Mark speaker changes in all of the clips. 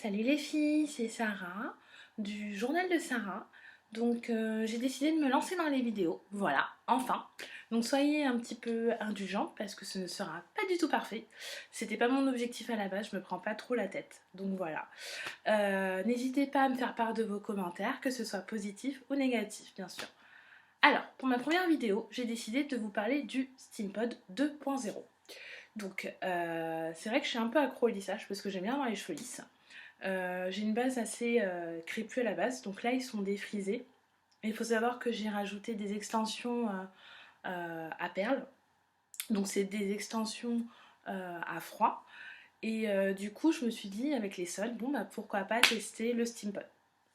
Speaker 1: Salut les filles, c'est Sarah du journal de Sarah. Donc j'ai décidé de me lancer dans les vidéos, voilà, enfin. Donc soyez un petit peu indulgents parce que ce ne sera pas du tout parfait. C'était pas mon objectif à la base, je me prends pas trop la tête. Donc voilà. N'hésitez pas à me faire part de vos commentaires, que ce soit positif ou négatif bien sûr. Alors, pour ma première vidéo, j'ai décidé de vous parler du SteamPod 2.0. Donc c'est vrai que je suis un peu accro au lissage parce que j'aime bien avoir les cheveux lisses. J'ai une base assez crépue à la base, donc là ils sont défrisés. Il faut savoir que j'ai rajouté des extensions à perles, donc c'est des extensions à froid. Et du coup je me suis dit avec les soldes, bon bah pourquoi pas tester le SteamPod.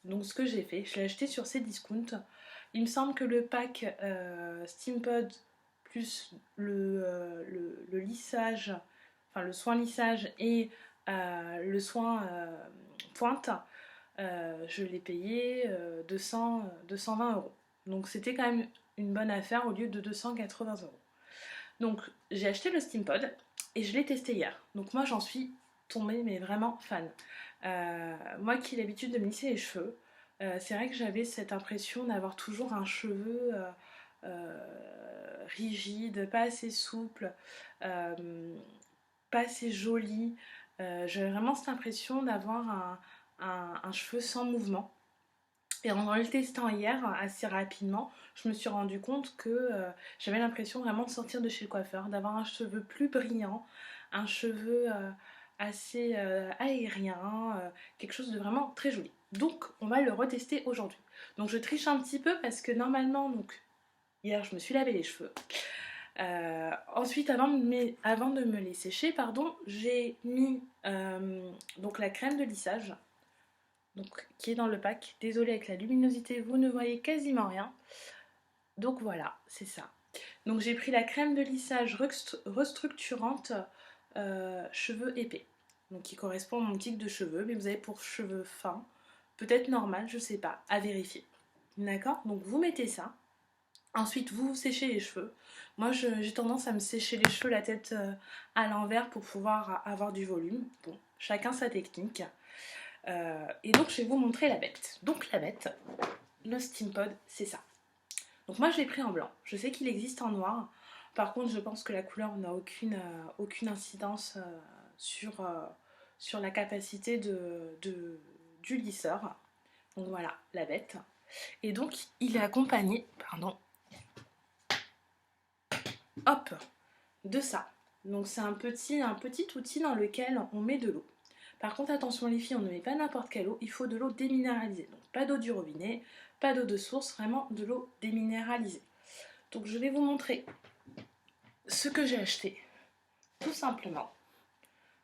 Speaker 1: Donc ce que j'ai fait, je l'ai acheté sur Cdiscount. Il me semble que le pack SteamPod plus le lissage, enfin le soin lissage et le soin pointe, je l'ai payé 220 euros. Donc c'était quand même une bonne affaire au lieu de 280 euros. Donc j'ai acheté le SteamPod et je l'ai testé hier. Donc moi j'en suis tombée mais vraiment fan. Moi qui ai l'habitude de me lisser les cheveux, c'est vrai que j'avais cette impression d'avoir toujours un cheveu rigide, pas assez souple, euh, pas assez joli. J'avais vraiment cette impression d'avoir un cheveu sans mouvement. Et en le testant hier, assez rapidement, je me suis rendu compte que j'avais l'impression vraiment de sortir de chez le coiffeur, d'avoir un cheveu plus brillant, un cheveu assez aérien, quelque chose de vraiment très joli. Donc on va le retester aujourd'hui. Donc je triche un petit peu parce que normalement, donc hier je me suis lavé les cheveux. Ensuite, avant de me les sécher, pardon, j'ai mis donc la crème de lissage, donc, qui est dans le pack. Désolée avec la luminosité, vous ne voyez quasiment rien. Donc voilà, c'est ça. Donc j'ai pris la crème de lissage restructurante cheveux épais. Donc qui correspond à mon type de cheveux, mais vous avez pour cheveux fins, peut-être normal, je sais pas, à vérifier. D'accord. Donc vous mettez ça. Ensuite, vous séchez les cheveux. Moi, j'ai tendance à me sécher les cheveux, la tête à l'envers pour pouvoir avoir du volume. Bon, chacun sa technique. Et donc, je vais vous montrer la bête. Donc, la bête, le SteamPod, c'est ça. Donc, moi, je l'ai pris en blanc. Je sais qu'il existe en noir. Par contre, je pense que la couleur n'a aucune incidence sur la capacité du lisseur. Donc, voilà, la bête. Et donc, il est accompagné, pardon, hop, de ça. Donc c'est un petit outil dans lequel on met de l'eau. Par contre, attention les filles, on ne met pas n'importe quelle eau, il faut de l'eau déminéralisée. Donc pas d'eau du robinet, pas d'eau de source, vraiment de l'eau déminéralisée. Donc je vais vous montrer ce que j'ai acheté, tout simplement.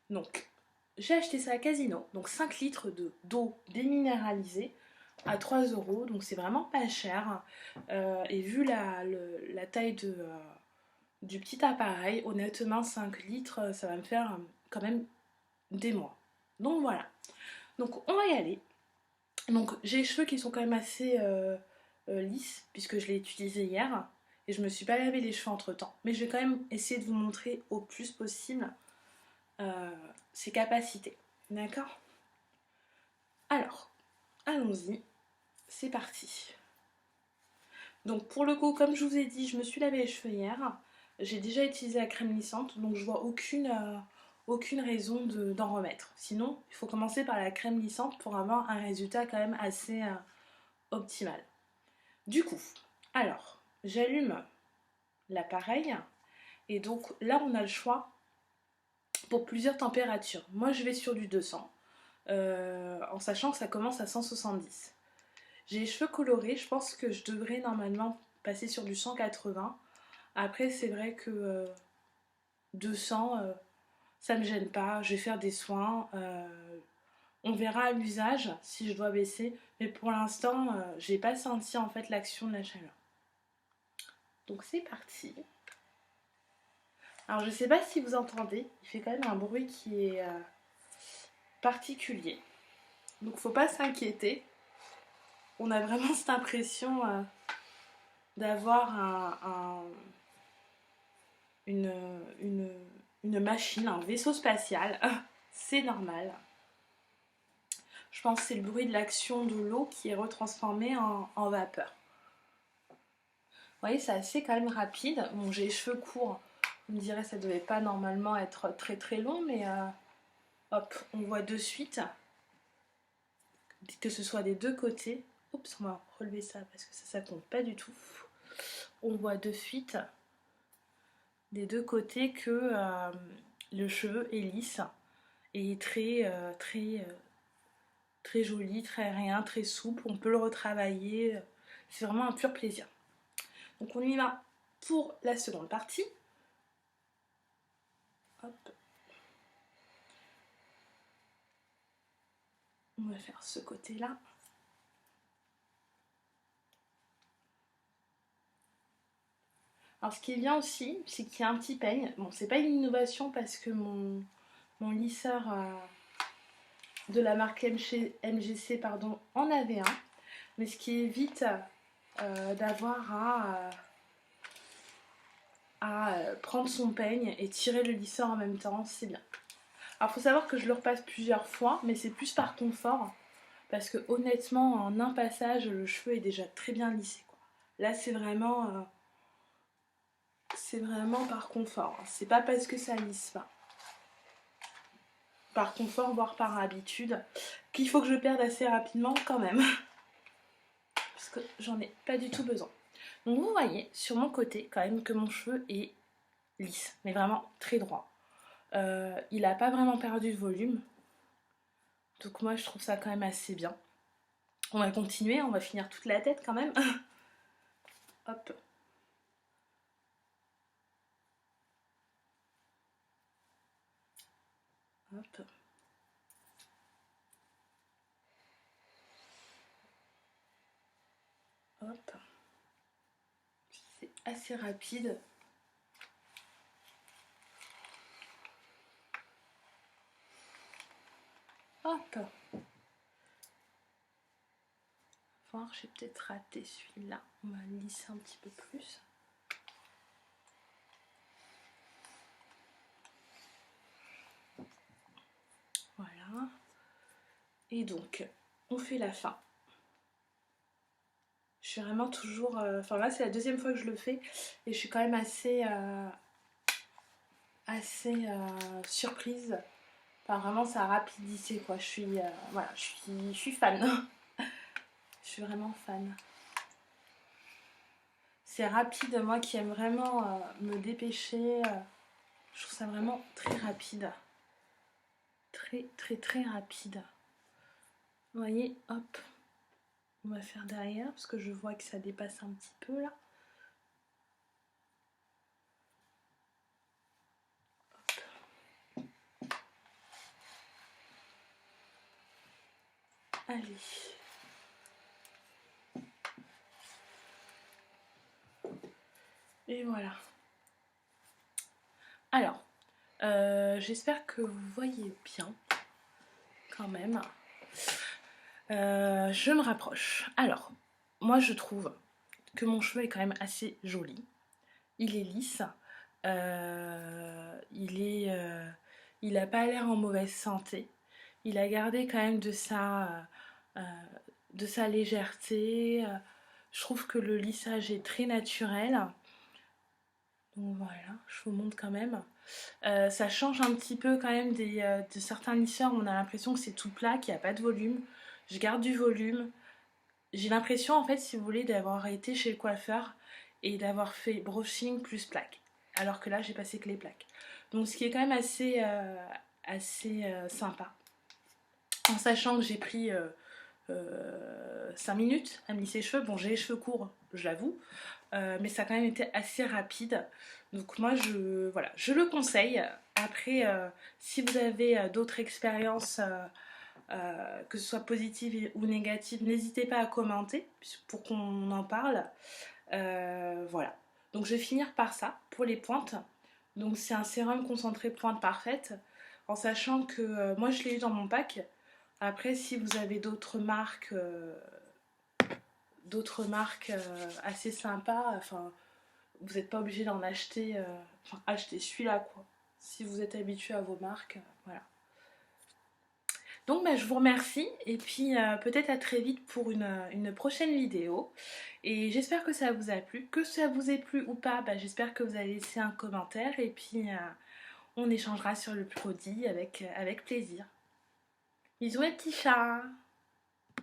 Speaker 1: Donc j'ai acheté ça à Casino, donc 5 litres d'eau déminéralisée à 3 euros, donc c'est vraiment pas cher. Et vu la taille du petit appareil, honnêtement 5 litres, ça va me faire quand même des mois. Donc voilà. Donc on va y aller. Donc j'ai les cheveux qui sont quand même assez lisses puisque je l'ai utilisé hier et je me suis pas lavé les cheveux entre temps. Mais je vais quand même essayer de vous montrer au plus possible ses capacités. D'accord. Alors, allons-y. C'est parti. Donc pour le coup, comme je vous ai dit, je me suis lavé les cheveux hier. J'ai déjà utilisé la crème lissante, donc je vois aucune raison d'en remettre. Sinon, il faut commencer par la crème lissante pour avoir un résultat quand même assez optimal. Du coup, alors, j'allume l'appareil et donc là on a le choix pour plusieurs températures. Moi je vais sur du 200, en sachant que ça commence à 170. J'ai les cheveux colorés, je pense que je devrais normalement passer sur du 180. Après c'est vrai que 200, ça me gêne pas, je vais faire des soins. On verra à l'usage si je dois baisser, mais pour l'instant, j'ai pas senti en fait l'action de la chaleur. Donc c'est parti. Alors je sais pas si vous entendez, il fait quand même un bruit qui est particulier. Donc faut pas s'inquiéter. On a vraiment cette impression d'avoir une, une machine, un vaisseau spatial. C'est normal. Je pense que c'est le bruit de l'action de l'eau qui est retransformé en vapeur. Vous voyez, c'est assez quand même rapide. Bon, j'ai les cheveux courts. On me dirait que ça devait pas normalement être très très long, mais hop, on voit de suite que ce soit des deux côtés. Oups, on va relever ça parce que ça compte pas du tout. On voit de suite des deux côtés que le cheveu est lisse et très joli, très rien, très souple. On peut le retravailler. C'est vraiment un pur plaisir. Donc on y va pour la seconde partie. Hop. On va faire ce côté-là. Alors ce qui est bien aussi, c'est qu'il y a un petit peigne. Bon, c'est pas une innovation parce que mon lisseur de la marque MGC en avait un. Mais ce qui évite d'avoir à prendre son peigne et tirer le lisseur en même temps, c'est bien. Alors faut savoir que je le repasse plusieurs fois, mais c'est plus par confort. Parce que honnêtement, en un passage, le cheveu est déjà très bien lissé, quoi. Là, c'est vraiment par confort. C'est pas parce que ça lisse pas. Par confort, voire par habitude, qu'il faut que je perde assez rapidement quand même. Parce que j'en ai pas du tout besoin. Donc vous voyez sur mon côté quand même que mon cheveu est lisse, mais vraiment très droit. Il n'a pas vraiment perdu de volume. Donc moi je trouve ça quand même assez bien. On va continuer, on va finir toute la tête quand même. Hop. Hop. Hop. C'est assez rapide. Hop. Voir, j'ai peut-être raté celui-là. On va lisser un petit peu plus. Voilà. Et donc, on fait la fin. Je suis vraiment toujours... Enfin là, c'est la deuxième fois que je le fais. Et je suis quand même assez surprise par vraiment sa rapidité, quoi. Je suis, voilà, je suis fan. Je suis vraiment fan. C'est rapide, moi qui aime vraiment me dépêcher. Je trouve ça vraiment très rapide. Très, très, très rapide. Vous voyez, hop. On va faire derrière parce que je vois que ça dépasse un petit peu là. Hop. Allez. Et voilà. Alors, j'espère que vous voyez bien quand même. Je me rapproche. Alors, moi je trouve que mon cheveu est quand même assez joli. Il est lisse. Il n'a pas l'air en mauvaise santé. Il a gardé quand même de sa légèreté. Je trouve que le lissage est très naturel. Donc voilà, je vous montre quand même. Ça change un petit peu quand même de certains lisseurs où on a l'impression que c'est tout plat, qu'il n'y a pas de volume. Je garde du volume. J'ai l'impression en fait, si vous voulez, d'avoir été chez le coiffeur et d'avoir fait brushing plus plaque. Alors que là, j'ai passé que les plaques. Donc ce qui est quand même assez sympa. En sachant que j'ai pris 5 minutes à me lisser les cheveux. Bon, j'ai les cheveux courts, je l'avoue. Mais ça a quand même été assez rapide. Donc moi, je le conseille. Après, si vous avez d'autres expériences, que ce soit positives ou négatives, n'hésitez pas à commenter pour qu'on en parle. Voilà. Donc je vais finir par ça, pour les pointes. Donc c'est un sérum concentré pointe parfaite, en sachant que moi je l'ai eu dans mon pack. Après, si vous avez d'autres marques assez sympas, enfin, vous n'êtes pas obligé d'en acheter, enfin, achetez celui-là, quoi. Si vous êtes habitué à vos marques, voilà. Donc bah, je vous remercie et puis peut-être à très vite pour une prochaine vidéo. Et j'espère que ça vous a plu. Que ça vous ait plu ou pas, bah, j'espère que vous allez laisser un commentaire et puis on échangera sur le produit avec plaisir. Bisous les petits chats!